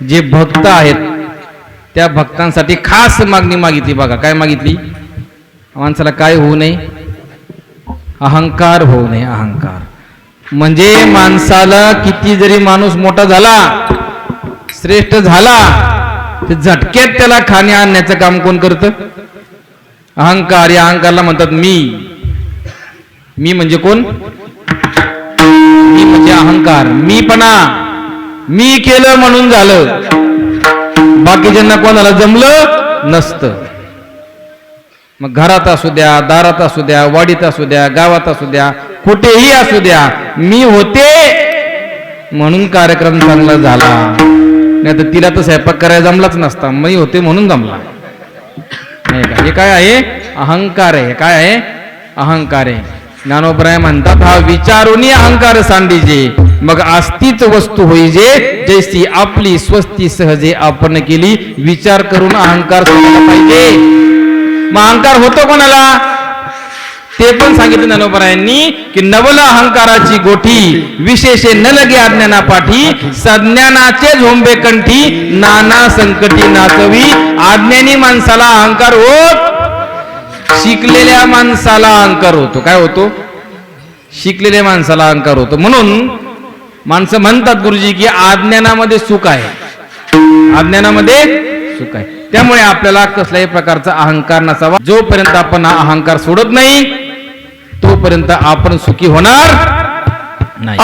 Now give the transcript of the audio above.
जे भक्त आहेत त्या भक्तांसाठी खास मागणी मागितली बघा. काय मागितली? माणसाला काय होऊ नये? अहंकार होऊ नये. अहंकार म्हणजे माणसाला किती जरी माणूस मोठा झाला, श्रेष्ठ झाला, ते झटक्यात त्याला खाणे आणण्याचं काम कोण करतं? अहंकार. या अहंकारला म्हणतात मी. मी म्हणजे कोण? मी म्हणजे अहंकार, मीपणा. मी केलं म्हणून झालं, बाकीच्यांना कोणाला जमलं नसतं. मग घरात असू द्या, दारात असू द्या, वाडीत असू द्या, गावात असू द्या, कुठेही असू द्या, मी होते म्हणून कार्यक्रम चांगला झाला. नाही तर तिला तर स्वयंपाक करायला जमलाच नसता, मी होते म्हणून जमला. नाही का? हे काय आहे? अहंकार आहे. काय आहे? अहंकार आहे. ज्ञानोबराय म्हणतात, हा विचारूनी अहंकार सांडीजे, मग असतीच वस्तू होईजे, जैसी आपली स्वस्ती सहजे आपण केली. विचार करून अहंकार सोडला पाहिजे. मग अहंकार होतो कोणाला? ते पण सांगितलं ज्ञानोबरायांनी की नवल अहंकाराची गोठी, विशेषे न लगे अज्ञाना पाठी, सज्ञानाचे झोंबे कंठी, नाना संकटी नाचवी. अज्ञानी माणसाला अहंकार होत, शिकलेल्या माणसाला अहंकार होतो. काय होतो? शिकलेल्या माणसाला अहंकार होतो. म्हणून माणसं म्हणतात गुरुजी की अज्ञानामध्ये सुख आहे, अज्ञानामध्ये सुख आहे. त्यामुळे आपल्याला कसल्याही प्रकारचा अहंकार नसावा. जोपर्यंत आपण अहंकार सोडत नाही तोपर्यंत आपण सुखी होणार नाही.